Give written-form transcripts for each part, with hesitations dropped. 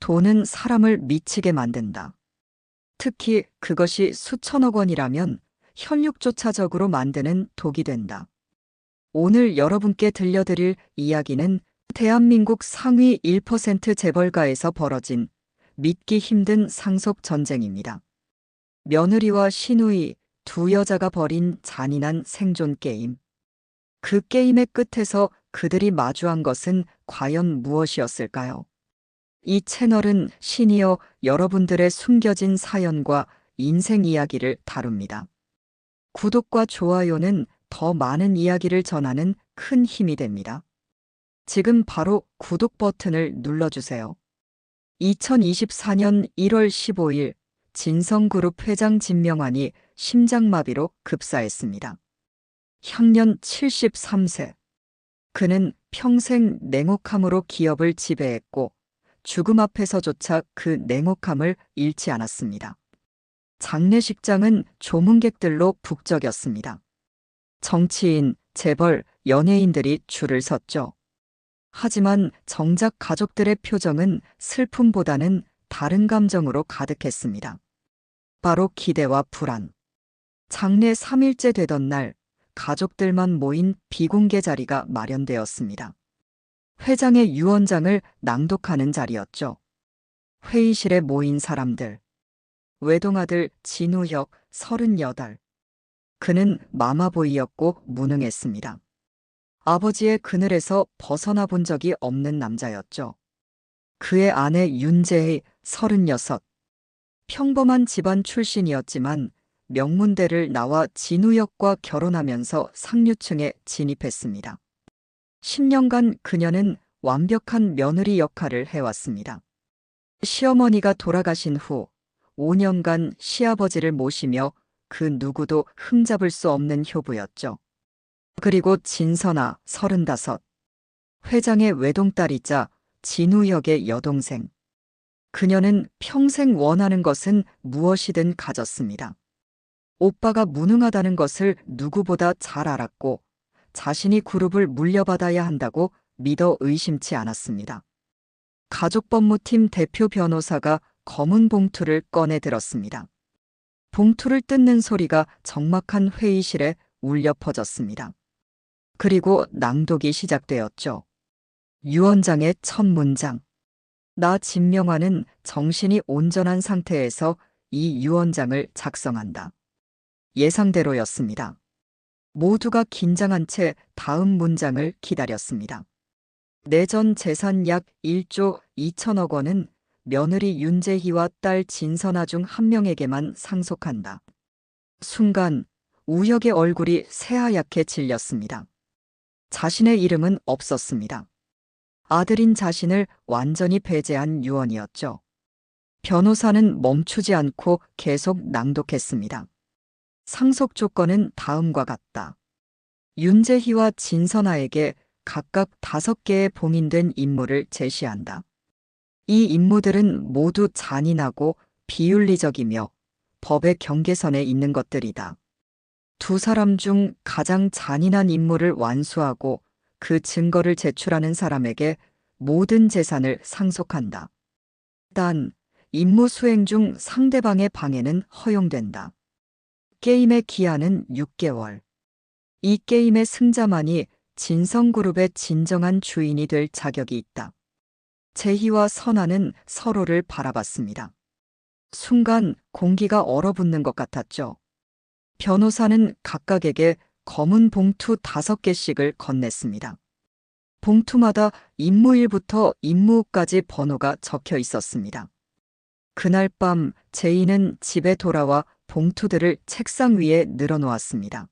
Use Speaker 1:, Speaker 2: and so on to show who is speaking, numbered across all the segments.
Speaker 1: 돈은 사람을 미치게 만든다. 특히 그것이 수천억 원이라면 혈육조차적으로 만드는 독이 된다. 오늘 여러분께 들려드릴 이야기는 대한민국 상위 1% 재벌가에서 벌어진 믿기 힘든 상속 전쟁입니다. 며느리와 시누이 두 여자가 벌인 잔인한 생존 게임. 그 게임의 끝에서 그들이 마주한 것은 과연 무엇이었을까요? 이 채널은 시니어 여러분들의 숨겨진 사연과 인생 이야기를 다룹니다. 구독과 좋아요는 더 많은 이야기를 전하는 큰 힘이 됩니다. 지금 바로 구독 버튼을 눌러주세요. 2024년 1월 15일 진성그룹 회장 진명환이 심장마비로 급사했습니다. 향년 73세. 그는 평생 냉혹함으로 기업을 지배했고 죽음 앞에서조차 그 냉혹함을 잃지 않았습니다. 장례식장은 조문객들로 북적였습니다. 정치인, 재벌, 연예인들이 줄을 섰죠. 하지만 정작 가족들의 표정은 슬픔보다는 다른 감정으로 가득했습니다. 바로 기대와 불안. 장례 3일째 되던 날, 가족들만 모인 비공개 자리가 마련되었습니다. 회장의 유언장을 낭독하는 자리였죠. 회의실에 모인 사람들. 외동아들 진우혁 38. 그는 마마보이였고 무능했습니다. 아버지의 그늘에서 벗어나 본 적이 없는 남자였죠. 그의 아내 윤재희 36. 평범한 집안 출신이었지만 명문대를 나와 진우혁과 결혼하면서 상류층에 진입했습니다. 10년간 그녀는 완벽한 며느리 역할을 해왔습니다. 시어머니가 돌아가신 후 5년간 시아버지를 모시며 그 누구도 흠잡을 수 없는 효부였죠. 그리고 진선아 35. 회장의 외동딸이자 진우혁의 여동생. 그녀는 평생 원하는 것은 무엇이든 가졌습니다. 오빠가 무능하다는 것을 누구보다 잘 알았고 자신이 그룹을 물려받아야 한다고 믿어 의심치 않았습니다. 가족법무팀 대표 변호사가 검은 봉투를 꺼내 들었습니다. 봉투를 뜯는 소리가 적막한 회의실에 울려 퍼졌습니다. 그리고 낭독이 시작되었죠. 유언장의 첫 문장. 나 진명환은 정신이 온전한 상태에서 이 유언장을 작성한다. 예상대로였습니다. 모두가 긴장한 채 다음 문장을 기다렸습니다. 내전 재산 약 1조 2천억 원은 며느리 윤재희와 딸 진선아 중 한 명에게만 상속한다. 순간 우혁의 얼굴이 새하얗게 질렸습니다. 자신의 이름은 없었습니다. 아들인 자신을 완전히 배제한 유언이었죠. 변호사는 멈추지 않고 계속 낭독했습니다. 상속 조건은 다음과 같다. 윤재희와 진선아에게 각각 5개의 봉인된 임무를 제시한다. 이 임무들은 모두 잔인하고 비윤리적이며 법의 경계선에 있는 것들이다. 두 사람 중 가장 잔인한 임무를 완수하고 그 증거를 제출하는 사람에게 모든 재산을 상속한다. 단, 임무 수행 중 상대방의 방해는 허용된다. 게임의 기한은 6개월. 이 게임의 승자만이 진성그룹의 진정한 주인이 될 자격이 있다. 재희와 선아는 서로를 바라봤습니다. 순간 공기가 얼어붙는 것 같았죠. 변호사는 각각에게 검은 봉투 5개씩을 건넸습니다. 봉투마다 임무일부터 임무까지 번호가 적혀 있었습니다. 그날 밤 제이는 집에 돌아와 봉투들을 책상 위에 늘어놓았습니다.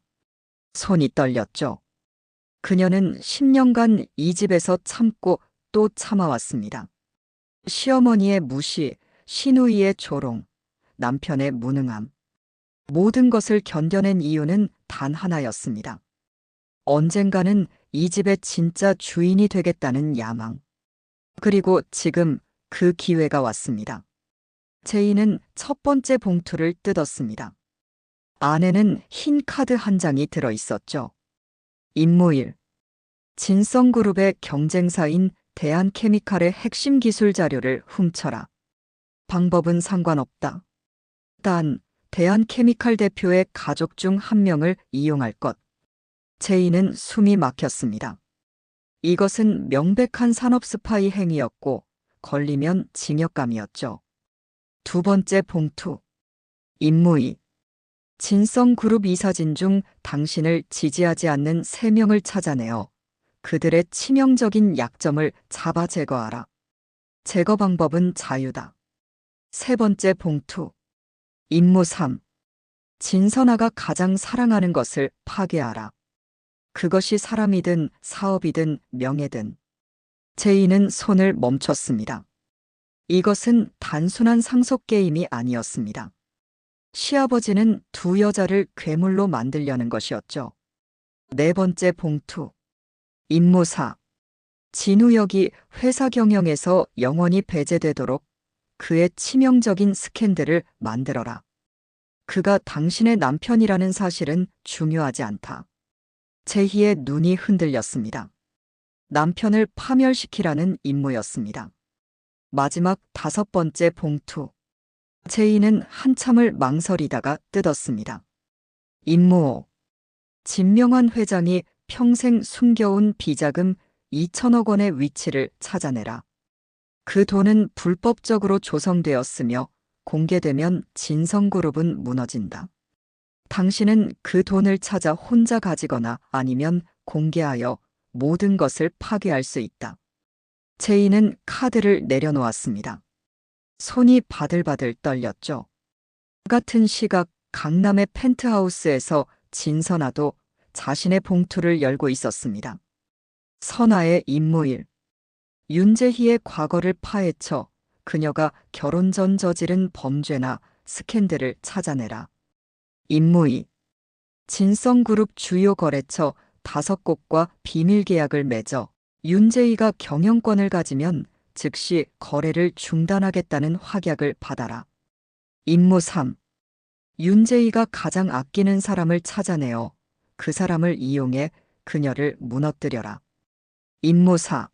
Speaker 1: 손이 떨렸죠. 그녀는 10년간 이 집에서 참고 또 참아왔습니다. 시어머니의 무시, 시누이의 조롱, 남편의 무능함. 모든 것을 견뎌낸 이유는 단 하나였습니다. 언젠가는 이 집의 진짜 주인이 되겠다는 야망. 그리고 지금 그 기회가 왔습니다. 제이는 첫 번째 봉투를 뜯었습니다. 안에는 흰 카드 한 장이 들어 있었죠. 임무 1. 진성그룹의 경쟁사인 대한케미칼의 핵심 기술 자료를 훔쳐라. 방법은 상관없다. 단, 대한케미칼 대표의 가족 중 한 명을 이용할 것. 제이는 숨이 막혔습니다. 이것은 명백한 산업 스파이 행위였고, 걸리면 징역감이었죠. 두 번째 봉투. 임무이. 진성그룹 이사진 중 당신을 지지하지 않는 3명을 찾아내어 그들의 치명적인 약점을 잡아 제거하라. 제거 방법은 자유다. 세 번째 봉투. 임무 3. 진선아가 가장 사랑하는 것을 파괴하라. 그것이 사람이든 사업이든 명예든. 제이는 손을 멈췄습니다. 이것은 단순한 상속 게임이 아니었습니다. 시아버지는 두 여자를 괴물로 만들려는 것이었죠. 네 번째 봉투. 임무 4. 진우혁이 회사 경영에서 영원히 배제되도록 그의 치명적인 스캔들을 만들어라. 그가 당신의 남편이라는 사실은 중요하지 않다. 제희의 눈이 흔들렸습니다. 남편을 파멸시키라는 임무였습니다. 마지막 5번째 봉투. 제이는 한참을 망설이다가 뜯었습니다. 임무 5. 진명환 회장이 평생 숨겨온 비자금 2천억 원의 위치를 찾아내라. 그 돈은 불법적으로 조성되었으며 공개되면 진성그룹은 무너진다. 당신은 그 돈을 찾아 혼자 가지거나 아니면 공개하여 모든 것을 파괴할 수 있다. 제이는 카드를 내려놓았습니다. 손이 바들바들 떨렸죠. 같은 시각 강남의 펜트하우스에서 진선아도 자신의 봉투를 열고 있었습니다. 선아의 임무 1. 윤재희의 과거를 파헤쳐 그녀가 결혼 전 저지른 범죄나 스캔들을 찾아내라. 임무 2. 진성그룹 주요 거래처 5곳과 비밀 계약을 맺어 윤재희가 경영권을 가지면 즉시 거래를 중단하겠다는 확약을 받아라. 임무 3. 윤재희가 가장 아끼는 사람을 찾아내어 그 사람을 이용해 그녀를 무너뜨려라. 임무 4.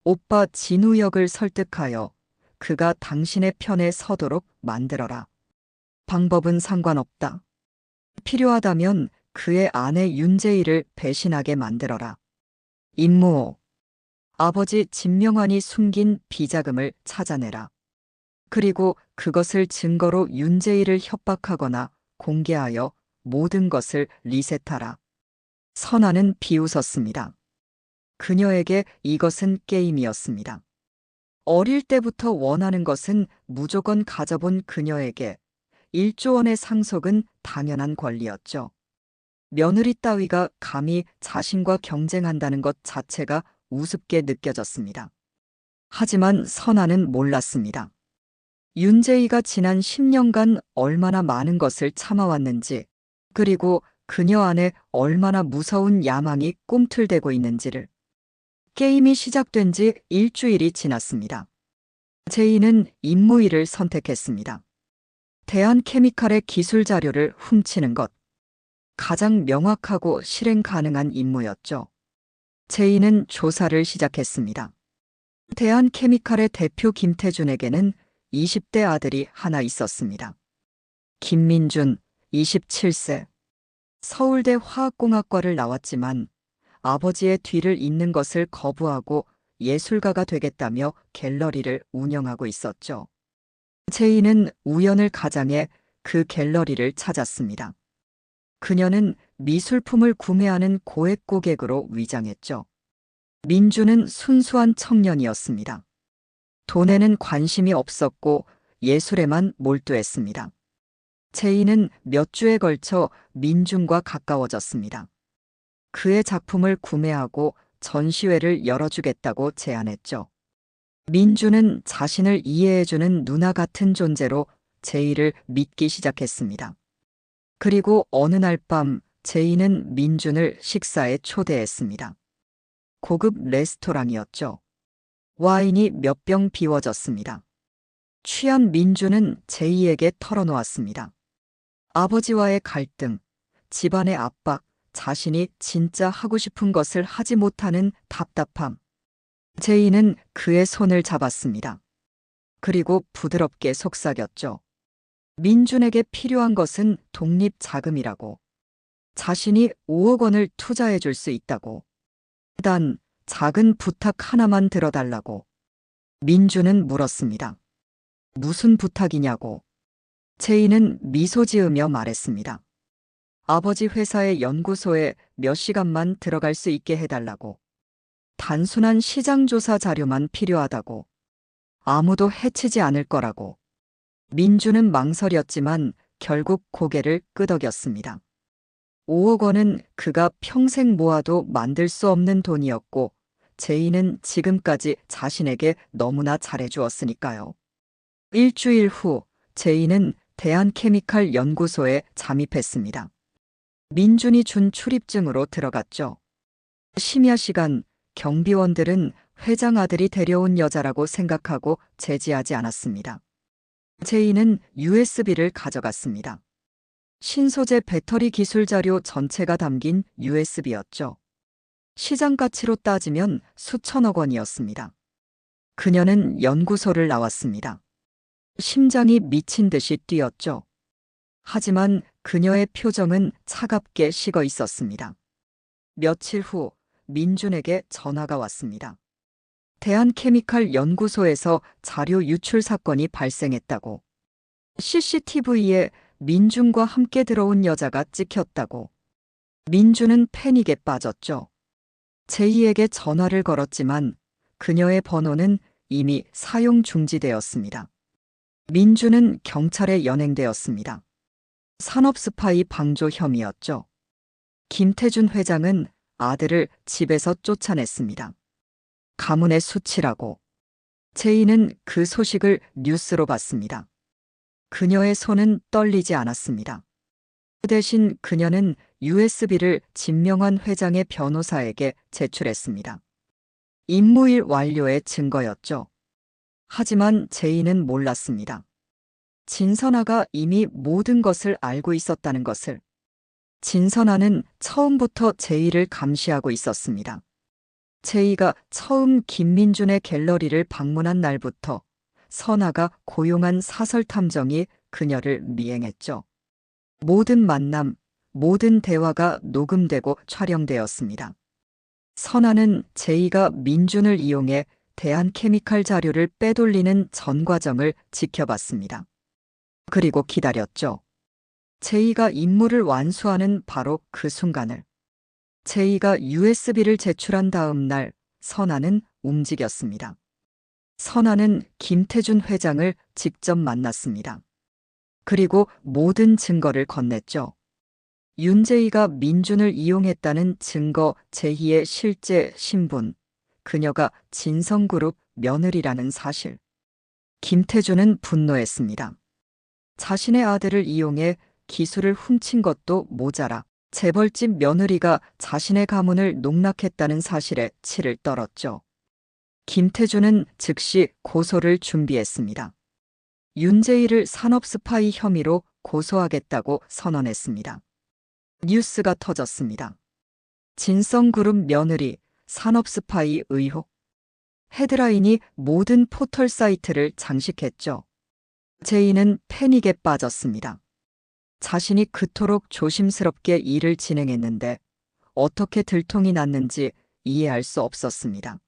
Speaker 1: 오빠 진우혁을 설득하여 그가 당신의 편에 서도록 만들어라. 방법은 상관없다. 필요하다면 그의 아내 윤재희를 배신하게 만들어라. 임무 5. 아버지 진명환이 숨긴 비자금을 찾아내라. 그리고 그것을 증거로 윤재희를 협박하거나 공개하여 모든 것을 리셋하라. 선아는 비웃었습니다. 그녀에게 이것은 게임이었습니다. 어릴 때부터 원하는 것은 무조건 가져본 그녀에게 1조 원의 상속은 당연한 권리였죠. 며느리 따위가 감히 자신과 경쟁한다는 것 자체가 우습게 느껴졌습니다. 하지만 선아는 몰랐습니다. 윤재희가 지난 10년간 얼마나 많은 것을 참아왔는지, 그리고 그녀 안에 얼마나 무서운 야망이 꿈틀대고 있는지를. 게임이 시작된 지 일주일이 지났습니다. 제이는 임무 1을 선택했습니다. 대한케미칼의 기술 자료를 훔치는 것. 가장 명확하고 실행 가능한 임무였죠. 제이는 조사를 시작했습니다. 대한케미칼의 대표 김태준에게는 20대 아들이 하나 있었습니다. 김민준, 27세. 서울대 화학공학과를 나왔지만 아버지의 뒤를 잇는 것을 거부하고 예술가가 되겠다며 갤러리를 운영하고 있었죠. 제이는 우연을 가장해 그 갤러리를 찾았습니다. 그녀는 미술품을 구매하는 고액 고객으로 위장했죠. 민주는 순수한 청년이었습니다. 돈에는 관심이 없었고 예술에만 몰두했습니다. 제이는 몇 주에 걸쳐 민준과 가까워졌습니다. 그의 작품을 구매하고 전시회를 열어주겠다고 제안했죠. 민주는 자신을 이해해주는 누나 같은 존재로 제이를 믿기 시작했습니다. 그리고 어느 날 밤 제이는 민준을 식사에 초대했습니다. 고급 레스토랑이었죠. 와인이 몇 병 비워졌습니다. 취한 민준은 제이에게 털어놓았습니다. 아버지와의 갈등, 집안의 압박, 자신이 진짜 하고 싶은 것을 하지 못하는 답답함. 제이는 그의 손을 잡았습니다. 그리고 부드럽게 속삭였죠. 민준에게 필요한 것은 독립 자금이라고. 자신이 5억 원을 투자해 줄 수 있다고. 단 작은 부탁 하나만 들어달라고. 민준은 물었습니다. 무슨 부탁이냐고. 제이는 미소 지으며 말했습니다. 아버지 회사의 연구소에 몇 시간만 들어갈 수 있게 해달라고. 단순한 시장 조사 자료만 필요하다고. 아무도 해치지 않을 거라고. 민주는 망설였지만 결국 고개를 끄덕였습니다. 5억 원은 그가 평생 모아도 만들 수 없는 돈이었고, 제이는 지금까지 자신에게 너무나 잘해주었으니까요. 일주일 후, 제이는 대한케미칼 연구소에 잠입했습니다. 민준이 준 출입증으로 들어갔죠. 심야 시간, 경비원들은 회장 아들이 데려온 여자라고 생각하고 제지하지 않았습니다. 제이는 USB를 가져갔습니다. 신소재 배터리 기술 자료 전체가 담긴 USB였죠. 시장 가치로 따지면 수천억 원이었습니다. 그녀는 연구소를 나왔습니다. 심장이 미친 듯이 뛰었죠. 하지만 그녀의 표정은 차갑게 식어 있었습니다. 며칠 후 민준에게 전화가 왔습니다. 대한케미칼 연구소에서 자료 유출 사건이 발생했다고. CCTV에 민준과 함께 들어온 여자가 찍혔다고. 민준은 패닉에 빠졌죠. 제이에게 전화를 걸었지만 그녀의 번호는 이미 사용 중지되었습니다. 민준은 경찰에 연행되었습니다. 산업 스파이 방조 혐의였죠. 김태준 회장은 아들을 집에서 쫓아냈습니다. 가문의 수치라고. 제이는 그 소식을 뉴스로 봤습니다. 그녀의 손은 떨리지 않았습니다. 그 대신 그녀는 USB를 진명한 회장의 변호사에게 제출했습니다. 임무일 완료의 증거였죠. 하지만 제이는 몰랐습니다. 진선아가 이미 모든 것을 알고 있었다는 것을. 진선아는 처음부터 제이를 감시하고 있었습니다. 제이가 처음 김민준의 갤러리를 방문한 날부터 선아가 고용한 사설 탐정이 그녀를 미행했죠. 모든 만남, 모든 대화가 녹음되고 촬영되었습니다. 선아는 제이가 민준을 이용해 대한케미칼 자료를 빼돌리는 전 과정을 지켜봤습니다. 그리고 기다렸죠. 제이가 임무를 완수하는 바로 그 순간을. 제이가 USB를 제출한 다음 날 선아는 움직였습니다. 선아는 김태준 회장을 직접 만났습니다. 그리고 모든 증거를 건넸죠. 윤제이가 민준을 이용했다는 증거, 제이의 실제 신분, 그녀가 진성그룹 며느리라는 사실. 김태준은 분노했습니다. 자신의 아들을 이용해 기술을 훔친 것도 모자라 재벌집 며느리가 자신의 가문을 농락했다는 사실에 치를 떨었죠. 김태준은 즉시 고소를 준비했습니다. 윤제이를 산업 스파이 혐의로 고소하겠다고 선언했습니다. 뉴스가 터졌습니다. 진성그룹 며느리 산업 스파이 의혹. 헤드라인이 모든 포털 사이트를 장식했죠. 제이는 패닉에 빠졌습니다. 자신이 그토록 조심스럽게 일을 진행했는데 어떻게 들통이 났는지 이해할 수 없었습니다.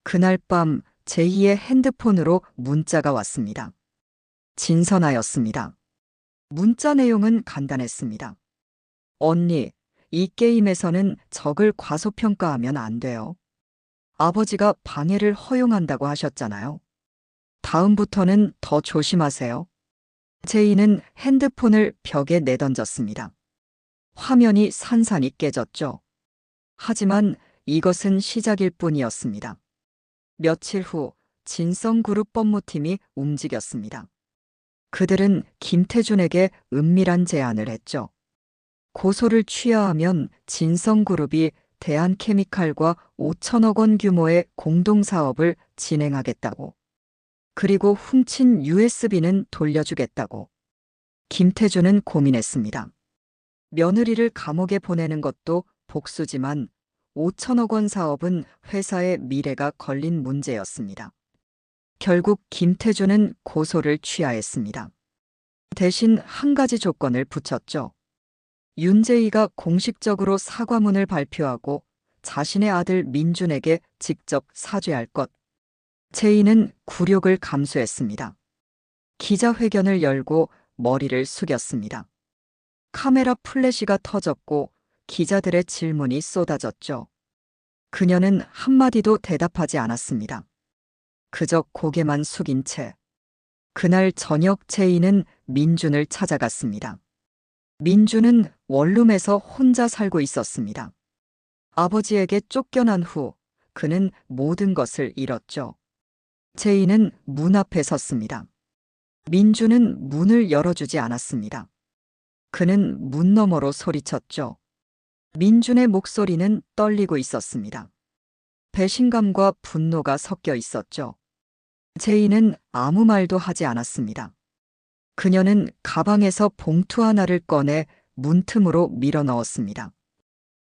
Speaker 1: 그날 밤 제이의 핸드폰으로 문자가 왔습니다. 진선아였습니다. 문자 내용은 간단했습니다. 언니, 이 게임에서는 적을 과소평가하면 안 돼요. 아버지가 방해를 허용한다고 하셨잖아요. 다음부터는 더 조심하세요. 제이는 핸드폰을 벽에 내던졌습니다. 화면이 산산이 깨졌죠. 하지만 이것은 시작일 뿐이었습니다. 며칠 후 진성그룹 법무팀이 움직였습니다. 그들은 김태준에게 은밀한 제안을 했죠. 고소를 취하하면 진성그룹이 대한케미칼과 5천억 원 규모의 공동사업을 진행하겠다고. 그리고 훔친 USB는 돌려주겠다고. 김태준은 고민했습니다. 며느리를 감옥에 보내는 것도 복수지만 5천억 원 사업은 회사의 미래가 걸린 문제였습니다. 결국 김태준은 고소를 취하했습니다. 대신 한 가지 조건을 붙였죠. 윤재희가 공식적으로 사과문을 발표하고 자신의 아들 민준에게 직접 사죄할 것. 제이는 굴욕을 감수했습니다. 기자회견을 열고 머리를 숙였습니다. 카메라 플래시가 터졌고 기자들의 질문이 쏟아졌죠. 그녀는 한마디도 대답하지 않았습니다. 그저 고개만 숙인 채. 그날 저녁 제이는 민준을 찾아갔습니다. 민준은 원룸에서 혼자 살고 있었습니다. 아버지에게 쫓겨난 후 그는 모든 것을 잃었죠. 제이는 문 앞에 섰습니다. 민준은 문을 열어주지 않았습니다. 그는 문 너머로 소리쳤죠. 민준의 목소리는 떨리고 있었습니다. 배신감과 분노가 섞여 있었죠. 제이는 아무 말도 하지 않았습니다. 그녀는 가방에서 봉투 하나를 꺼내 문틈으로 밀어 넣었습니다.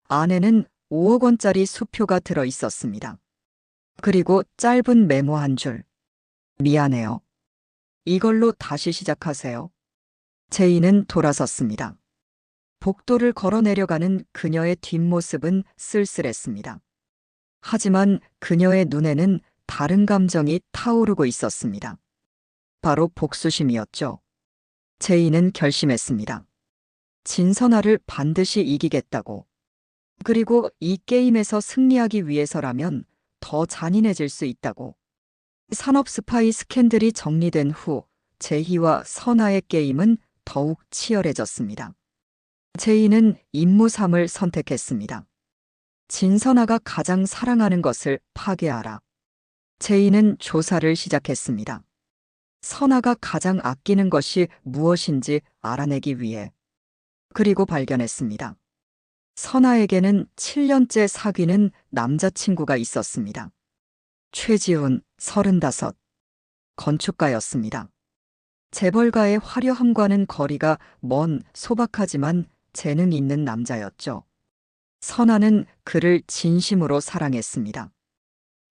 Speaker 1: 안에는 5억 원짜리 수표가 들어 있었습니다. 그리고 짧은 메모 한 줄. 미안해요. 이걸로 다시 시작하세요. 제이는 돌아섰습니다. 복도를 걸어 내려가는 그녀의 뒷모습은 쓸쓸했습니다. 하지만 그녀의 눈에는 다른 감정이 타오르고 있었습니다. 바로 복수심이었죠. 제이는 결심했습니다. 진선아를 반드시 이기겠다고. 그리고 이 게임에서 승리하기 위해서라면 더 잔인해질 수 있다고. 산업 스파이 스캔들이 정리된 후 제희와 선아의 게임은 더욱 치열해졌습니다. 제이는 임무 3을 선택했습니다. 진선아가 가장 사랑하는 것을 파괴하라. 제이는 조사를 시작했습니다. 선아가 가장 아끼는 것이 무엇인지 알아내기 위해. 그리고 발견했습니다. 선아에게는 7년째 사귀는 남자친구가 있었습니다. 최지훈, 35, 건축가였습니다. 재벌가의 화려함과는 거리가 먼 소박하지만 재능 있는 남자였죠. 선아는 그를 진심으로 사랑했습니다.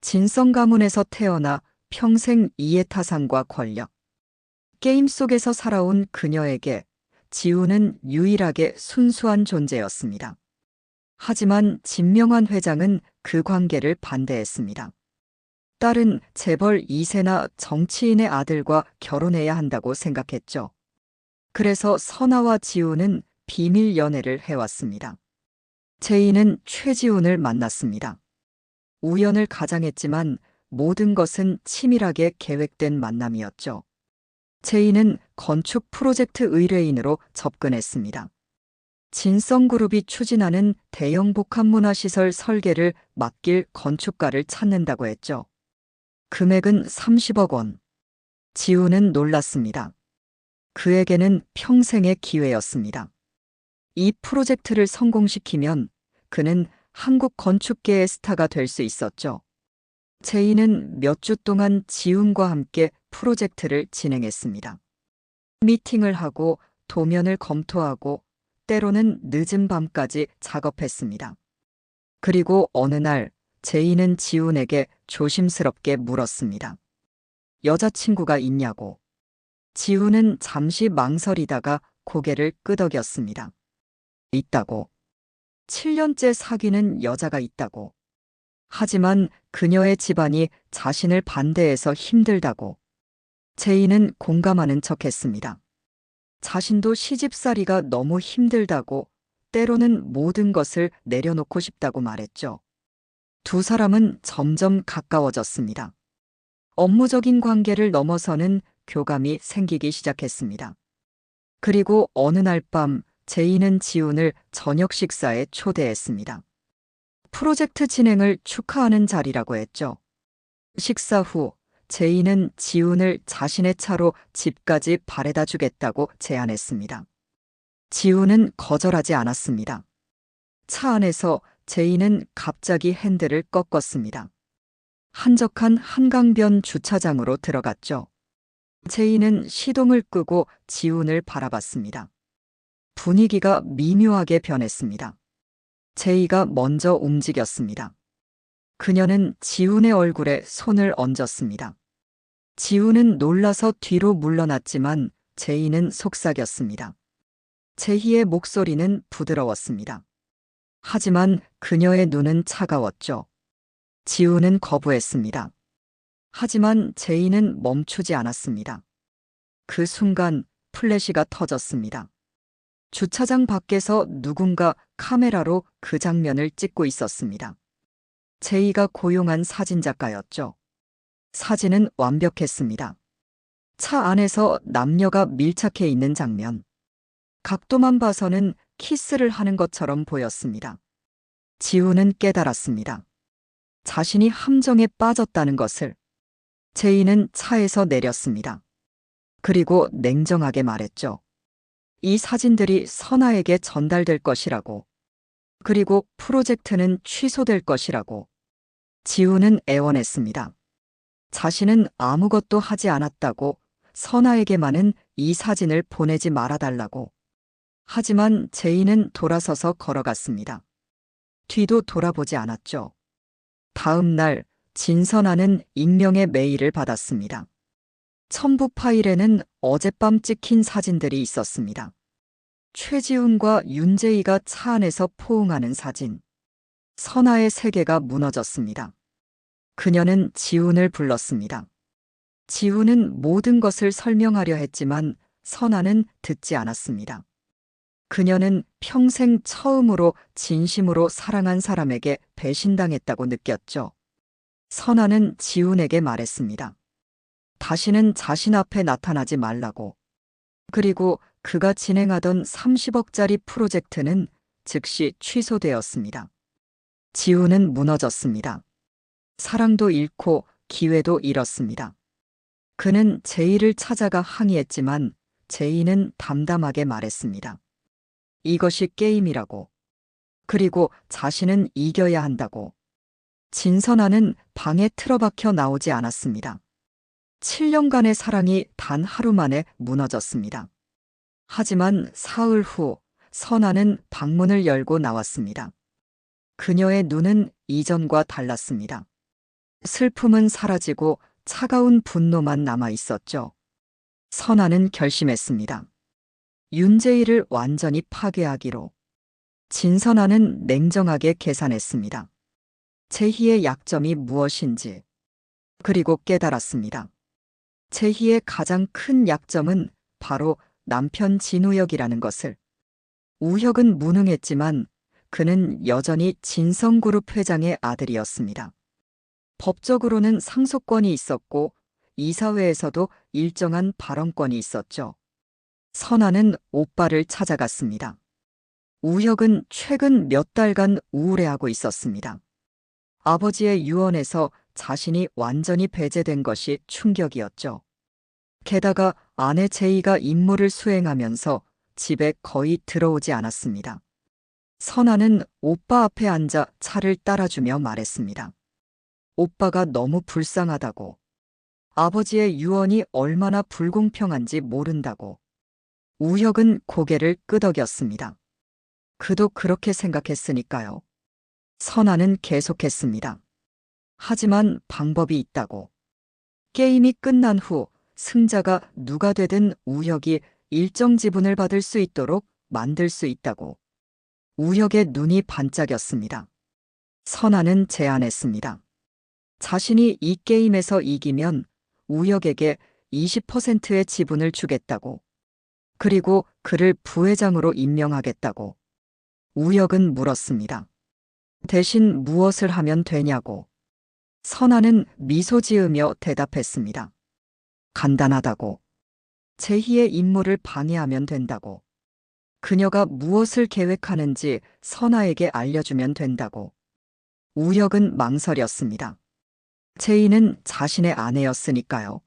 Speaker 1: 진성 가문에서 태어나 평생 이해타산과 권력, 게임 속에서 살아온 그녀에게 지우는 유일하게 순수한 존재였습니다. 하지만 진명환 회장은 그 관계를 반대했습니다. 딸은 재벌 2세나 정치인의 아들과 결혼해야 한다고 생각했죠. 그래서 선아와 지우는 비밀 연애를 해왔습니다. 제이는 최지훈을 만났습니다. 우연을 가장했지만 모든 것은 치밀하게 계획된 만남이었죠. 제이는 건축 프로젝트 의뢰인으로 접근했습니다. 진성그룹이 추진하는 대형 복합문화시설 설계를 맡길 건축가를 찾는다고 했죠. 금액은 30억 원. 지우는 놀랐습니다. 그에게는 평생의 기회였습니다. 이 프로젝트를 성공시키면 그는 한국 건축계의 스타가 될 수 있었죠. 제이는 몇 주 동안 지훈과 함께 프로젝트를 진행했습니다. 미팅을 하고 도면을 검토하고 때로는 늦은 밤까지 작업했습니다. 그리고 어느 날 제이는 지훈에게 조심스럽게 물었습니다. 여자친구가 있냐고. 지훈은 잠시 망설이다가 고개를 끄덕였습니다. 있다고. 7년째 사귀는 여자가 있다고. 하지만 그녀의 집안이 자신을 반대해서 힘들다고. 제이는 공감하는 척했습니다. 자신도 시집살이가 너무 힘들다고, 때로는 모든 것을 내려놓고 싶다고 말했죠. 두 사람은 점점 가까워졌습니다. 업무적인 관계를 넘어서는 교감이 생기기 시작했습니다. 그리고 어느 날 밤 제이는 지훈을 저녁 식사에 초대했습니다. 프로젝트 진행을 축하하는 자리라고 했죠. 식사 후 제이는 지훈을 자신의 차로 집까지 바래다 주겠다고 제안했습니다. 지훈은 거절하지 않았습니다. 차 안에서 제이는 갑자기 핸들을 꺾었습니다. 한적한 한강변 주차장으로 들어갔죠. 제이는 시동을 끄고 지훈을 바라봤습니다. 분위기가 미묘하게 변했습니다. 제이가 먼저 움직였습니다. 그녀는 지훈의 얼굴에 손을 얹었습니다. 지훈은 놀라서 뒤로 물러났지만 제이는 속삭였습니다. 제이의 목소리는 부드러웠습니다. 하지만 그녀의 눈은 차가웠죠. 지훈은 거부했습니다. 하지만 제이는 멈추지 않았습니다. 그 순간 플래시가 터졌습니다. 주차장 밖에서 누군가 카메라로 그 장면을 찍고 있었습니다. 제이가 고용한 사진작가였죠. 사진은 완벽했습니다. 차 안에서 남녀가 밀착해 있는 장면. 각도만 봐서는 키스를 하는 것처럼 보였습니다. 지훈은 깨달았습니다. 자신이 함정에 빠졌다는 것을. 제이는 차에서 내렸습니다. 그리고 냉정하게 말했죠. 이 사진들이 선아에게 전달될 것이라고. 그리고 프로젝트는 취소될 것이라고. 지훈은 애원했습니다. 자신은 아무것도 하지 않았다고, 선아에게만은 이 사진을 보내지 말아달라고. 하지만 제이는 돌아서서 걸어갔습니다. 뒤도 돌아보지 않았죠. 다음 날 진선아는 익명의 메일을 받았습니다. 첨부 파일에는 어젯밤 찍힌 사진들이 있었습니다. 최지훈과 윤재희가 차 안에서 포옹하는 사진. 선아의 세계가 무너졌습니다. 그녀는 지훈을 불렀습니다. 지훈은 모든 것을 설명하려 했지만 선아는 듣지 않았습니다. 그녀는 평생 처음으로 진심으로 사랑한 사람에게 배신당했다고 느꼈죠. 선아는 지훈에게 말했습니다. 다시는 자신 앞에 나타나지 말라고. 그리고 그가 진행하던 30억짜리 프로젝트는 즉시 취소되었습니다. 지훈은 무너졌습니다. 사랑도 잃고 기회도 잃었습니다. 그는 제이를 찾아가 항의했지만 제이는 담담하게 말했습니다. 이것이 게임이라고. 그리고 자신은 이겨야 한다고. 진선아는 방에 틀어박혀 나오지 않았습니다. 7년간의 사랑이 단 하루 만에 무너졌습니다. 하지만 사흘 후 선아는 방문을 열고 나왔습니다. 그녀의 눈은 이전과 달랐습니다. 슬픔은 사라지고 차가운 분노만 남아 있었죠. 선아는 결심했습니다. 윤재희를 완전히 파괴하기로. 진선아는 냉정하게 계산했습니다. 제희의 약점이 무엇인지. 그리고 깨달았습니다. 제희의 가장 큰 약점은 바로 남편 진우혁이라는 것을. 우혁은 무능했지만 그는 여전히 진성그룹 회장의 아들이었습니다. 법적으로는 상속권이 있었고 이사회에서도 일정한 발언권이 있었죠. 선아는 오빠를 찾아갔습니다. 우혁은 최근 몇 달간 우울해하고 있었습니다. 아버지의 유언에서 자신이 완전히 배제된 것이 충격이었죠. 게다가 아내 제이가 임무를 수행하면서 집에 거의 들어오지 않았습니다. 선아는 오빠 앞에 앉아 차를 따라주며 말했습니다. 오빠가 너무 불쌍하다고. 아버지의 유언이 얼마나 불공평한지 모른다고. 우혁은 고개를 끄덕였습니다. 그도 그렇게 생각했으니까요. 선아는 계속했습니다. 하지만 방법이 있다고. 게임이 끝난 후 승자가 누가 되든 우혁이 일정 지분을 받을 수 있도록 만들 수 있다고. 우혁의 눈이 반짝였습니다. 선아는 제안했습니다. 자신이 이 게임에서 이기면 우혁에게 20%의 지분을 주겠다고. 그리고 그를 부회장으로 임명하겠다고. 우혁은 물었습니다. 대신 무엇을 하면 되냐고. 선아는 미소 지으며 대답했습니다. 간단하다고. 제희의 임무를 방해하면 된다고. 그녀가 무엇을 계획하는지 선아에게 알려주면 된다고. 우혁은 망설였습니다. 제이는 자신의 아내였으니까요.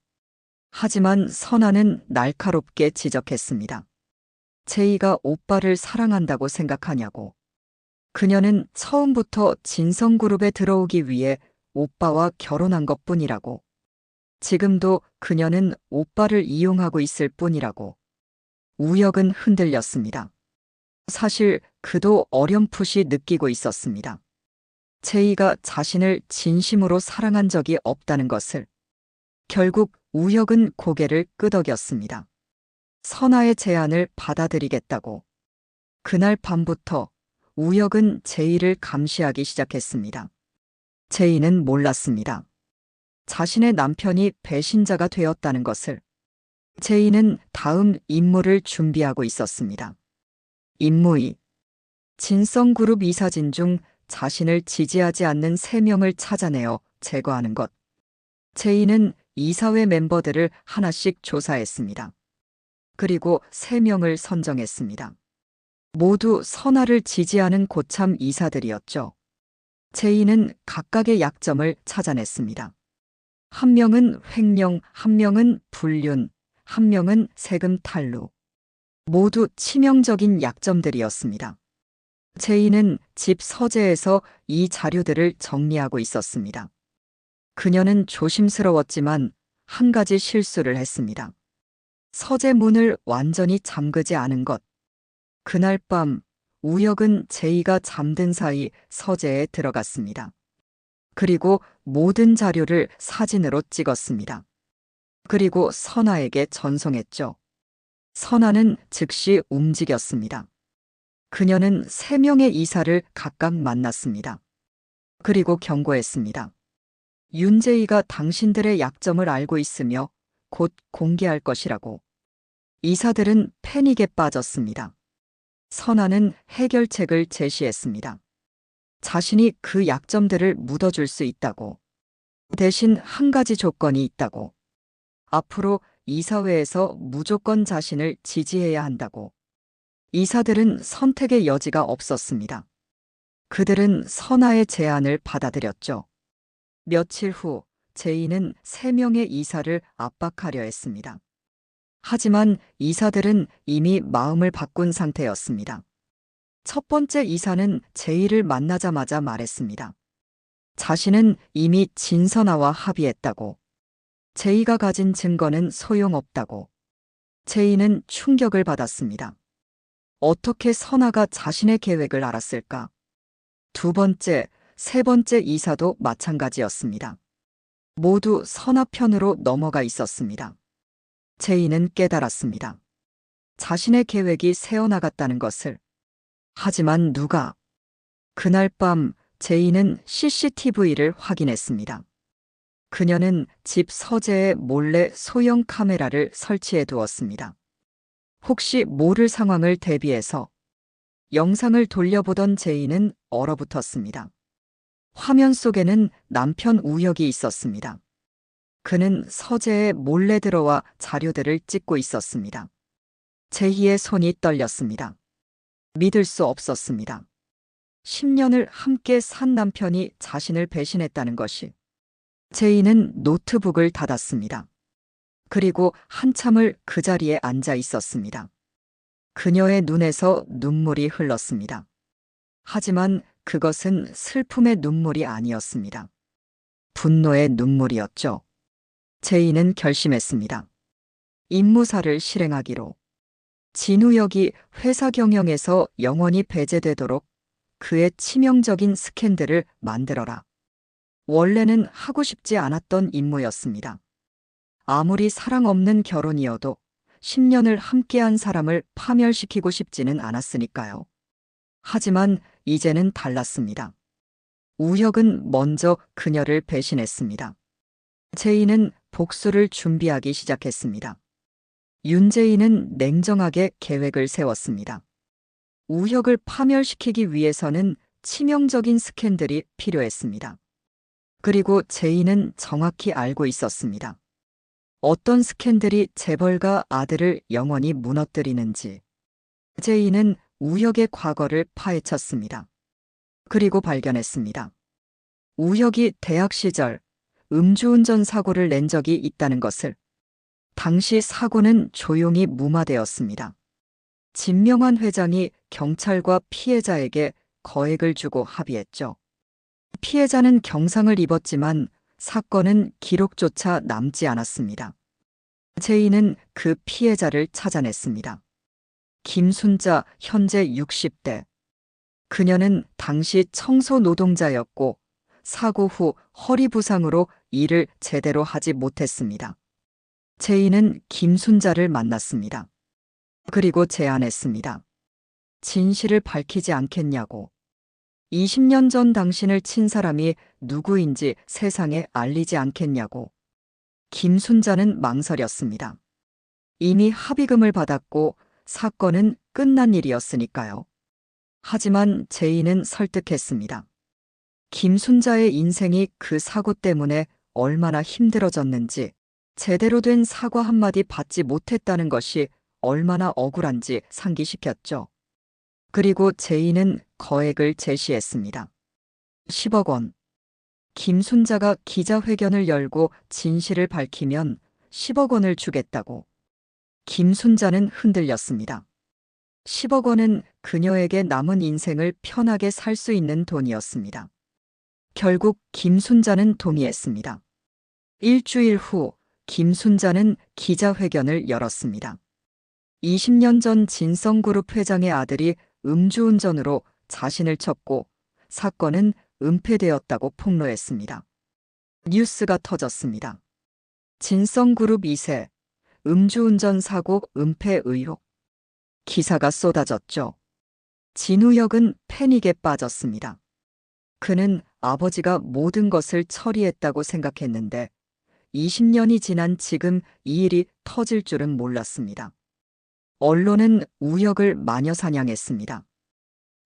Speaker 1: 하지만 선아는 날카롭게 지적했습니다. 제이가 오빠를 사랑한다고 생각하냐고. 그녀는 처음부터 진성그룹에 들어오기 위해 오빠와 결혼한 것뿐이라고. 지금도 그녀는 오빠를 이용하고 있을 뿐이라고. 우혁은 흔들렸습니다. 사실 그도 어렴풋이 느끼고 있었습니다. 제이가 자신을 진심으로 사랑한 적이 없다는 것을. 결국 우혁은 고개를 끄덕였습니다. 선아의 제안을 받아들이겠다고. 그날 밤부터 우혁은 제이를 감시하기 시작했습니다. 제이는 몰랐습니다. 자신의 남편이 배신자가 되었다는 것을. 제이는 다음 임무를 준비하고 있었습니다. 임무 2. 진성그룹 이사진 중 자신을 지지하지 않는 3명을 찾아내어 제거하는 것. 제이는 이사회 멤버들을 하나씩 조사했습니다. 그리고 3명을 선정했습니다. 모두 선아를 지지하는 고참 이사들이었죠. 제이는 각각의 약점을 찾아냈습니다. 한 명은 횡령, 한 명은 불륜, 한 명은 세금 탈루. 모두 치명적인 약점들이었습니다. 제이는 집 서재에서 이 자료들을 정리하고 있었습니다. 그녀는 조심스러웠지만 한 가지 실수를 했습니다. 서재 문을 완전히 잠그지 않은 것. 그날 밤 우혁은 제이가 잠든 사이 서재에 들어갔습니다. 그리고 모든 자료를 사진으로 찍었습니다. 그리고 선아에게 전송했죠. 선아는 즉시 움직였습니다. 그녀는 3명의 이사를 각각 만났습니다. 그리고 경고했습니다. 윤제이가 당신들의 약점을 알고 있으며 곧 공개할 것이라고. 이사들은 패닉에 빠졌습니다. 선아는 해결책을 제시했습니다. 자신이 그 약점들을 묻어줄 수 있다고. 대신 한 가지 조건이 있다고. 앞으로 이사회에서 무조건 자신을 지지해야 한다고. 이사들은 선택의 여지가 없었습니다. 그들은 선아의 제안을 받아들였죠. 며칠 후 제이는 3명의 이사를 압박하려 했습니다. 하지만 이사들은 이미 마음을 바꾼 상태였습니다. 첫 번째 이사는 제이를 만나자마자 말했습니다. 자신은 이미 진선아와 합의했다고. 제이가 가진 증거는 소용없다고. 제이는 충격을 받았습니다. 어떻게 선아가 자신의 계획을 알았을까? 두 번째, 세 번째 이사도 마찬가지였습니다. 모두 선아 편으로 넘어가 있었습니다. 제이는 깨달았습니다. 자신의 계획이 새어나갔다는 것을. 하지만 누가? 그날 밤 제이는 CCTV를 확인했습니다. 그녀는 집 서재에 몰래 소형 카메라를 설치해 두었습니다. 혹시 모를 상황을 대비해서 영상을 돌려보던 제이는 얼어붙었습니다. 화면 속에는 남편 우혁이 있었습니다. 그는 서재에 몰래 들어와 자료들을 찍고 있었습니다. 제이의 손이 떨렸습니다. 믿을 수 없었습니다. 10년을 함께 산 남편이 자신을 배신했다는 것이. 제이는 노트북을 닫았습니다. 그리고 한참을 그 자리에 앉아 있었습니다. 그녀의 눈에서 눈물이 흘렀습니다. 하지만 그것은 슬픔의 눈물이 아니었습니다. 분노의 눈물이었죠. 제이는 결심했습니다. 임무사를 실행하기로. 진우혁이 회사 경영에서 영원히 배제되도록 그의 치명적인 스캔들을 만들어라. 원래는 하고 싶지 않았던 임무였습니다. 아무리 사랑 없는 결혼이어도 10년을 함께한 사람을 파멸시키고 싶지는 않았으니까요. 하지만 이제는 달랐습니다. 우혁은 먼저 그녀를 배신했습니다. 제이는 복수를 준비하기 시작했습니다. 윤제이는 냉정하게 계획을 세웠습니다. 우혁을 파멸시키기 위해서는 치명적인 스캔들이 필요했습니다. 그리고 제이는 정확히 알고 있었습니다. 어떤 스캔들이 재벌가 아들을 영원히 무너뜨리는지. 제이는 우혁의 과거를 파헤쳤습니다. 그리고 발견했습니다. 우혁이 대학 시절 음주운전 사고를 낸 적이 있다는 것을. 당시 사고는 조용히 무마되었습니다. 진명환 회장이 경찰과 피해자에게 거액을 주고 합의했죠. 피해자는 경상을 입었지만 사건은 기록조차 남지 않았습니다. 제이는 그 피해자를 찾아냈습니다. 김순자 현재 60대. 그녀는 당시 청소 노동자였고 사고 후 허리 부상으로 일을 제대로 하지 못했습니다. 제이는 김순자를 만났습니다. 그리고 제안했습니다. 진실을 밝히지 않겠냐고. 20년 전 당신을 친 사람이 누구인지 세상에 알리지 않겠냐고. 김순자는 망설였습니다. 이미 합의금을 받았고 사건은 끝난 일이었으니까요. 하지만 제이는 설득했습니다. 김순자의 인생이 그 사고 때문에 얼마나 힘들어졌는지, 제대로 된 사과 한마디 받지 못했다는 것이 얼마나 억울한지 상기시켰죠. 그리고 제이는 거액을 제시했습니다. 10억 원. 김순자가 기자회견을 열고 진실을 밝히면 10억 원을 주겠다고. 김순자는 흔들렸습니다. 10억 원은 그녀에게 남은 인생을 편하게 살 수 있는 돈이었습니다. 결국 김순자는 동의했습니다. 일주일 후 김순자는 기자회견을 열었습니다. 20년 전 진성그룹 회장의 아들이 음주운전으로 자신을 쳤고 사건은 은폐되었다고 폭로했습니다. 뉴스가 터졌습니다. 진성그룹 2세, 음주운전 사고 은폐 의혹. 기사가 쏟아졌죠. 진우혁은 패닉에 빠졌습니다. 그는 아버지가 모든 것을 처리했다고 생각했는데 20년이 지난 지금 이 일이 터질 줄은 몰랐습니다. 언론은 우혁을 마녀 사냥했습니다.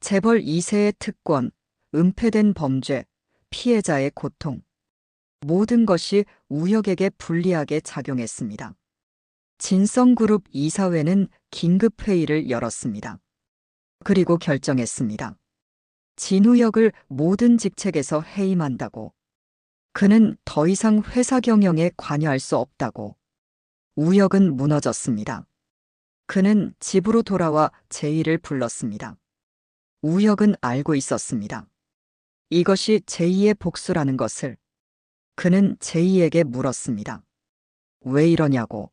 Speaker 1: 재벌 2세의 특권, 은폐된 범죄, 피해자의 고통. 모든 것이 우혁에게 불리하게 작용했습니다. 진성그룹 이사회는 긴급회의를 열었습니다. 그리고 결정했습니다. 진우혁을 모든 직책에서 해임한다고. 그는 더 이상 회사 경영에 관여할 수 없다고. 우혁은 무너졌습니다. 그는 집으로 돌아와 제이를 불렀습니다. 우혁은 알고 있었습니다. 이것이 제이의 복수라는 것을. 그는 제이에게 물었습니다. 왜 이러냐고.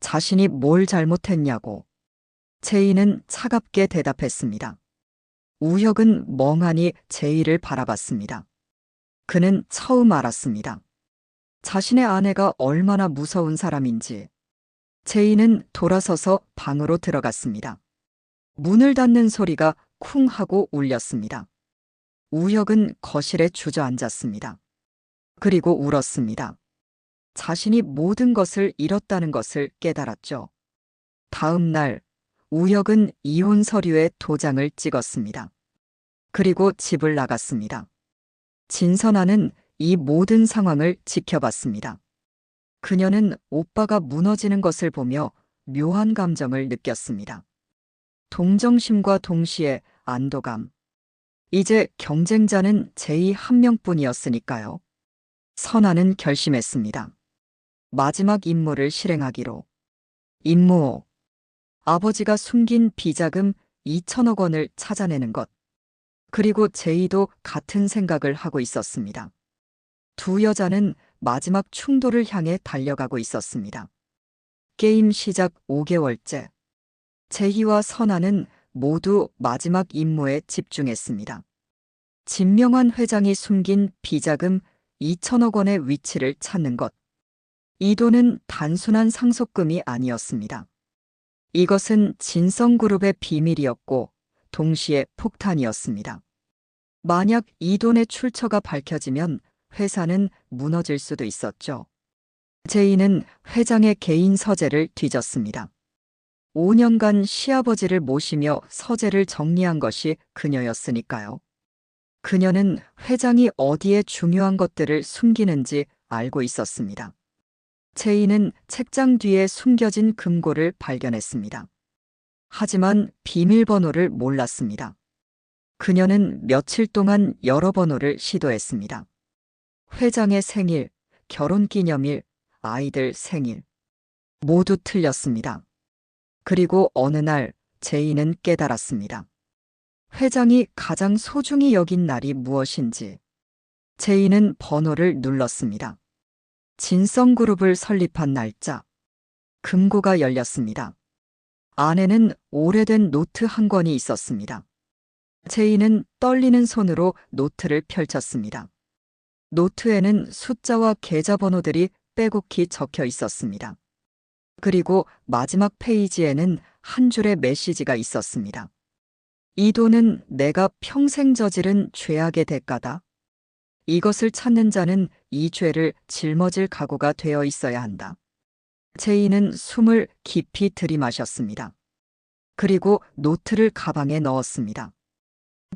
Speaker 1: 자신이 뭘 잘못했냐고. 제이는 차갑게 대답했습니다. 우혁은 멍하니 제이를 바라봤습니다. 그는 처음 알았습니다. 자신의 아내가 얼마나 무서운 사람인지. 제이는 돌아서서 방으로 들어갔습니다. 문을 닫는 소리가 쿵 하고 울렸습니다. 우혁은 거실에 주저앉았습니다. 그리고 울었습니다. 자신이 모든 것을 잃었다는 것을 깨달았죠. 다음 날 우혁은 이혼 서류에 도장을 찍었습니다. 그리고 집을 나갔습니다. 진선아는 이 모든 상황을 지켜봤습니다. 그녀는 오빠가 무너지는 것을 보며 묘한 감정을 느꼈습니다. 동정심과 동시에 안도감. 이제 경쟁자는 제이 한 명뿐이었으니까요. 선아는 결심했습니다. 마지막 임무를 실행하기로. 임무 5. 아버지가 숨긴 비자금 2천억 원을 찾아내는 것. 그리고 제이도 같은 생각을 하고 있었습니다. 두 여자는 마지막 충돌을 향해 달려가고 있었습니다. 게임 시작 5개월째. 제이와 선아는 모두 마지막 임무에 집중했습니다. 진명환 회장이 숨긴 비자금 2천억 원의 위치를 찾는 것. 이 돈은 단순한 상속금이 아니었습니다. 이것은 진성그룹의 비밀이었고 동시에 폭탄이었습니다. 만약 이 돈의 출처가 밝혀지면 회사는 무너질 수도 있었죠. 제이는 회장의 개인 서재를 뒤졌습니다. 5년간 시아버지를 모시며 서재를 정리한 것이 그녀였으니까요. 그녀는 회장이 어디에 중요한 것들을 숨기는지 알고 있었습니다. 제이는 책장 뒤에 숨겨진 금고를 발견했습니다. 하지만 비밀번호를 몰랐습니다. 그녀는 며칠 동안 여러 번호를 시도했습니다. 회장의 생일, 결혼기념일, 아이들 생일. 모두 틀렸습니다. 그리고 어느 날 제이는 깨달았습니다. 회장이 가장 소중히 여긴 날이 무엇인지. 제이는 번호를 눌렀습니다. 진성그룹을 설립한 날짜. 금고가 열렸습니다. 안에는 오래된 노트 한 권이 있었습니다. 제이는 떨리는 손으로 노트를 펼쳤습니다. 노트에는 숫자와 계좌번호들이 빼곡히 적혀 있었습니다. 그리고 마지막 페이지에는 한 줄의 메시지가 있었습니다. 이 돈은 내가 평생 저지른 죄악의 대가다. 이것을 찾는 자는 이 죄를 짊어질 각오가 되어 있어야 한다. 제이는 숨을 깊이 들이마셨습니다. 그리고 노트를 가방에 넣었습니다.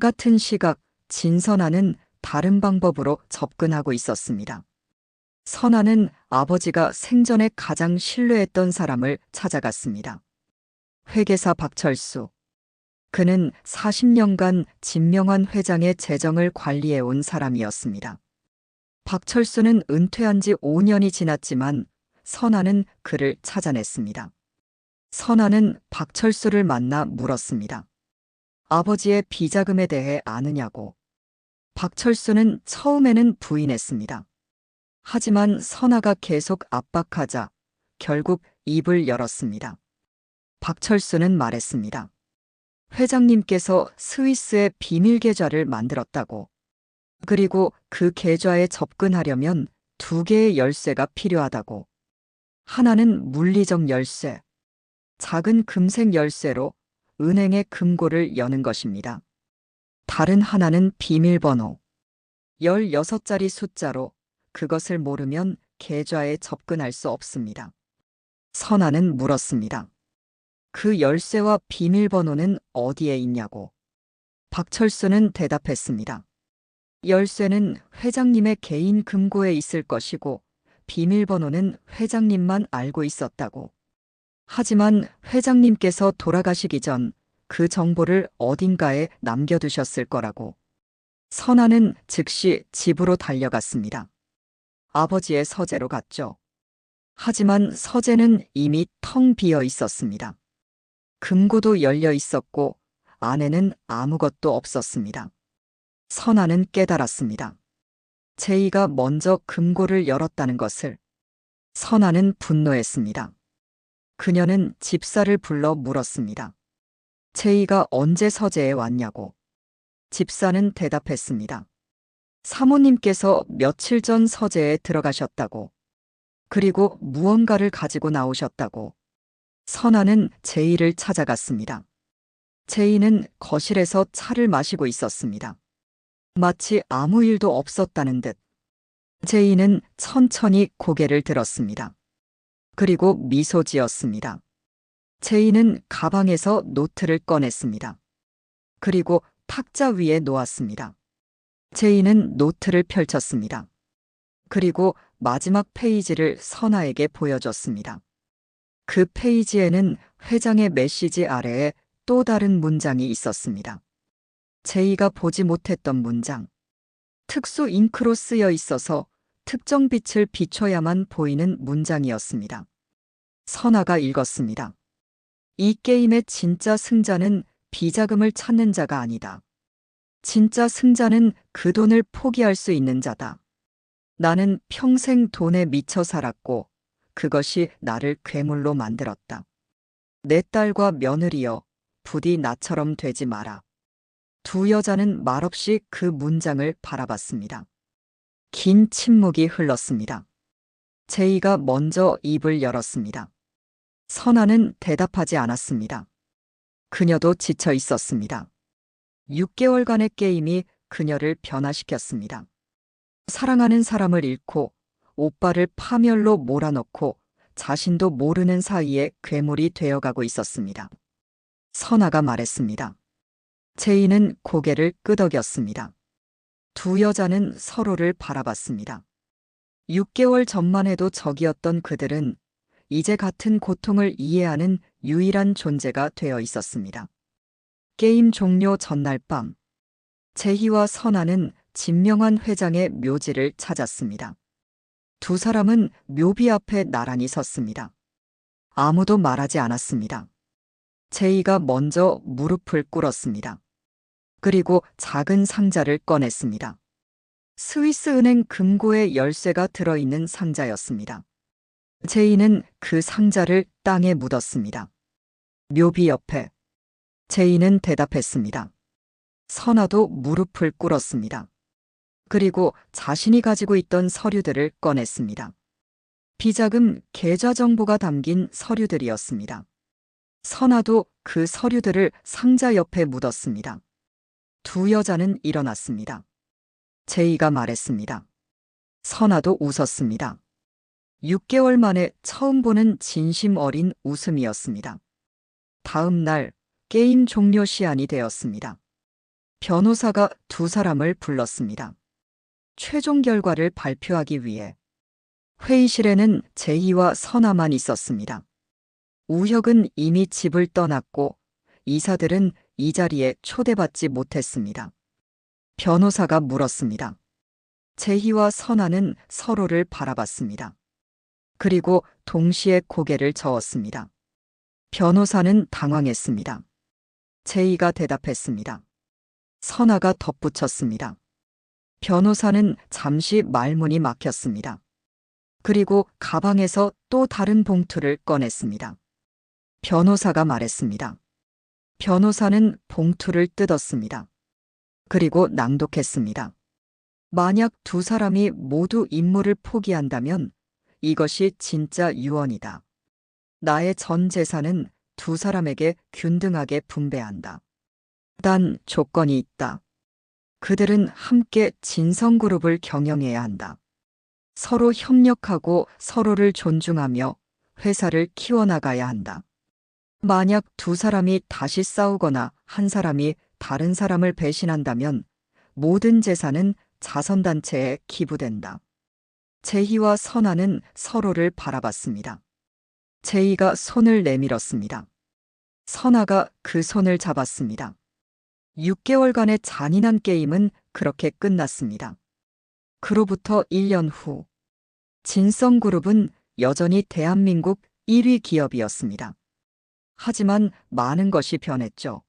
Speaker 1: 같은 시각, 진선아는 다른 방법으로 접근하고 있었습니다. 선아는 아버지가 생전에 가장 신뢰했던 사람을 찾아갔습니다. 회계사 박철수. 그는 40년간 진명환 회장의 재정을 관리해온 사람이었습니다. 박철수는 은퇴한 지 5년이 지났지만 선아는 그를 찾아냈습니다. 선아는 박철수를 만나 물었습니다. 아버지의 비자금에 대해 아느냐고. 박철수는 처음에는 부인했습니다. 하지만 선아가 계속 압박하자 결국 입을 열었습니다. 박철수는 말했습니다. 회장님께서 스위스의 비밀 계좌를 만들었다고. 그리고 그 계좌에 접근하려면 2개의 열쇠가 필요하다고. 하나는 물리적 열쇠, 작은 금색 열쇠로 은행의 금고를 여는 것입니다. 다른 하나는 비밀번호, 16자리 숫자로 그것을 모르면 계좌에 접근할 수 없습니다. 선아는 물었습니다. 그 열쇠와 비밀번호는 어디에 있냐고. 박철수는 대답했습니다. 열쇠는 회장님의 개인 금고에 있을 것이고 비밀번호는 회장님만 알고 있었다고. 하지만 회장님께서 돌아가시기 전 그 정보를 어딘가에 남겨두셨을 거라고. 선아는 즉시 집으로 달려갔습니다. 아버지의 서재로 갔죠. 하지만 서재는 이미 텅 비어 있었습니다. 금고도 열려 있었고 안에는 아무것도 없었습니다. 선아는 깨달았습니다. 제이가 먼저 금고를 열었다는 것을. 선아는 분노했습니다. 그녀는 집사를 불러 물었습니다. 제이가 언제 서재에 왔냐고. 집사는 대답했습니다. 사모님께서 며칠 전 서재에 들어가셨다고. 그리고 무언가를 가지고 나오셨다고. 선아는 제이를 찾아갔습니다. 제이는 거실에서 차를 마시고 있었습니다. 마치 아무 일도 없었다는 듯. 제이는 천천히 고개를 들었습니다. 그리고 미소 지었습니다. 제이는 가방에서 노트를 꺼냈습니다. 그리고 탁자 위에 놓았습니다. 제이는 노트를 펼쳤습니다. 그리고 마지막 페이지를 선아에게 보여줬습니다. 그 페이지에는 회장의 메시지 아래에 또 다른 문장이 있었습니다. 제이가 보지 못했던 문장. 특수 잉크로 쓰여 있어서 특정 빛을 비춰야만 보이는 문장이었습니다. 선아가 읽었습니다. 이 게임의 진짜 승자는 비자금을 찾는 자가 아니다. 진짜 승자는 그 돈을 포기할 수 있는 자다. 나는 평생 돈에 미쳐 살았고 그것이 나를 괴물로 만들었다. 내 딸과 며느리여, 부디 나처럼 되지 마라. 두 여자는 말없이 그 문장을 바라봤습니다. 긴 침묵이 흘렀습니다. 제이가 먼저 입을 열었습니다. 선아는 대답하지 않았습니다. 그녀도 지쳐 있었습니다. 6개월간의 게임이 그녀를 변화시켰습니다. 사랑하는 사람을 잃고 오빠를 파멸로 몰아넣고 자신도 모르는 사이에 괴물이 되어가고 있었습니다. 선아가 말했습니다. 제이는 고개를 끄덕였습니다. 두 여자는 서로를 바라봤습니다. 6개월 전만 해도 적이었던 그들은 이제 같은 고통을 이해하는 유일한 존재가 되어 있었습니다. 게임 종료 전날 밤, 제희와 선아는 진명환 회장의 묘지를 찾았습니다. 두 사람은 묘비 앞에 나란히 섰습니다. 아무도 말하지 않았습니다. 제이가 먼저 무릎을 꿇었습니다. 그리고 작은 상자를 꺼냈습니다. 스위스은행 금고에 열쇠가 들어있는 상자였습니다. 제이는 그 상자를 땅에 묻었습니다. 묘비 옆에 제이는 대답했습니다. 선아도 무릎을 꿇었습니다. 그리고 자신이 가지고 있던 서류들을 꺼냈습니다. 비자금 계좌 정보가 담긴 서류들이었습니다. 선아도 그 서류들을 상자 옆에 묻었습니다. 두 여자는 일어났습니다. 제이가 말했습니다. 선아도 웃었습니다. 6개월 만에 처음 보는 진심 어린 웃음이었습니다. 다음 날 게임 종료 시한이 되었습니다. 변호사가 두 사람을 불렀습니다. 최종 결과를 발표하기 위해. 회의실에는 제이와 선아만 있었습니다. 우혁은 이미 집을 떠났고 이사들은 이 자리에 초대받지 못했습니다. 변호사가 물었습니다. 제이와 선아는 서로를 바라봤습니다. 그리고 동시에 고개를 저었습니다. 변호사는 당황했습니다. 제이가 대답했습니다. 선아가 덧붙였습니다. 변호사는 잠시 말문이 막혔습니다. 그리고 가방에서 또 다른 봉투를 꺼냈습니다. 변호사가 말했습니다. 변호사는 봉투를 뜯었습니다. 그리고 낭독했습니다. 만약 두 사람이 모두 임무를 포기한다면 이것이 진짜 유언이다. 나의 전 재산은 두 사람에게 균등하게 분배한다. 단 조건이 있다. 그들은 함께 진성그룹을 경영해야 한다. 서로 협력하고 서로를 존중하며 회사를 키워나가야 한다. 만약 두 사람이 다시 싸우거나 한 사람이 다른 사람을 배신한다면 모든 재산은 자선단체에 기부된다. 제이와 선아는 서로를 바라봤습니다. 제이가 손을 내밀었습니다. 선아가 그 손을 잡았습니다. 6개월간의 잔인한 게임은 그렇게 끝났습니다. 그로부터 1년 후, 진성그룹은 여전히 대한민국 1위 기업이었습니다. 하지만 많은 것이 변했죠.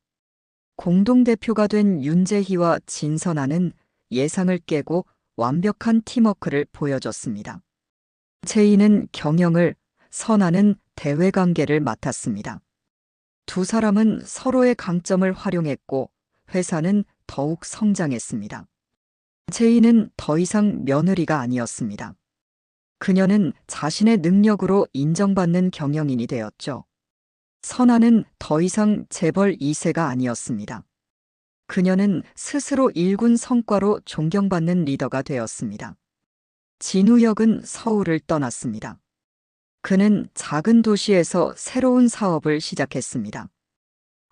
Speaker 1: 공동대표가 된 윤재희와 진선아는 예상을 깨고 완벽한 팀워크를 보여줬습니다. 제이는 경영을, 선아는 대외관계를 맡았습니다. 두 사람은 서로의 강점을 활용했고 회사는 더욱 성장했습니다. 제이는 더 이상 며느리가 아니었습니다. 그녀는 자신의 능력으로 인정받는 경영인이 되었죠. 선아는 더 이상 재벌 2세가 아니었습니다. 그녀는 스스로 일군 성과로 존경받는 리더가 되었습니다. 진우혁은 서울을 떠났습니다. 그는 작은 도시에서 새로운 사업을 시작했습니다.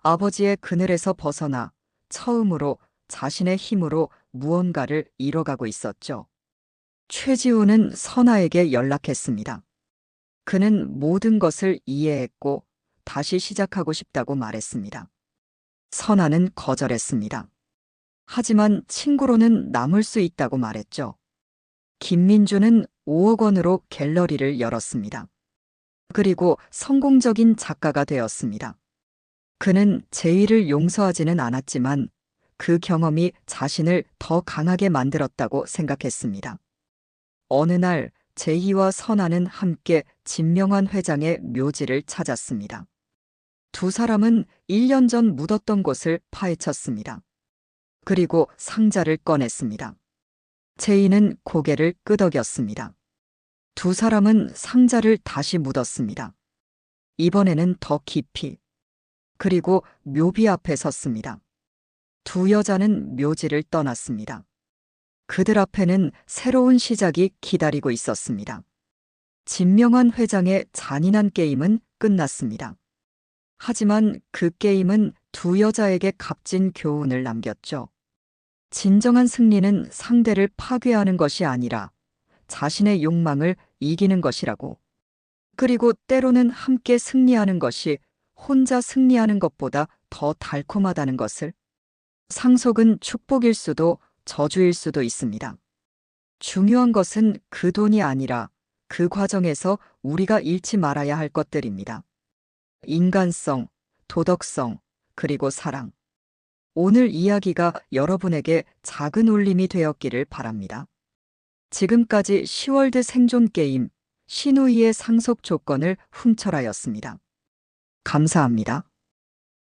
Speaker 1: 아버지의 그늘에서 벗어나 처음으로 자신의 힘으로 무언가를 이뤄가고 있었죠. 최지우는 선아에게 연락했습니다. 그는 모든 것을 이해했고 다시 시작하고 싶다고 말했습니다. 선아는 거절했습니다. 하지만 친구로는 남을 수 있다고 말했죠. 김민주는 5억 원으로 갤러리를 열었습니다. 그리고 성공적인 작가가 되었습니다. 그는 제이를 용서하지는 않았지만 그 경험이 자신을 더 강하게 만들었다고 생각했습니다. 어느 날 제이와 선아는 함께 진명환 회장의 묘지를 찾았습니다. 두 사람은 1년 전 묻었던 곳을 파헤쳤습니다. 그리고 상자를 꺼냈습니다. 제이는 고개를 끄덕였습니다. 두 사람은 상자를 다시 묻었습니다. 이번에는 더 깊이. 그리고 묘비 앞에 섰습니다. 두 여자는 묘지를 떠났습니다. 그들 앞에는 새로운 시작이 기다리고 있었습니다. 진명환 회장의 잔인한 게임은 끝났습니다. 하지만 그 게임은 두 여자에게 값진 교훈을 남겼죠. 진정한 승리는 상대를 파괴하는 것이 아니라 자신의 욕망을 이기는 것이라고. 그리고 때로는 함께 승리하는 것이 혼자 승리하는 것보다 더 달콤하다는 것을. 상속은 축복일 수도 저주일 수도 있습니다. 중요한 것은 그 돈이 아니라 그 과정에서 우리가 잃지 말아야 할 것들입니다. 인간성, 도덕성, 그리고 사랑. 오늘 이야기가 여러분에게 작은 울림이 되었기를 바랍니다. 지금까지 시월드 생존 게임, 신우이의 상속 조건을 훔쳐라였습니다. 감사합니다.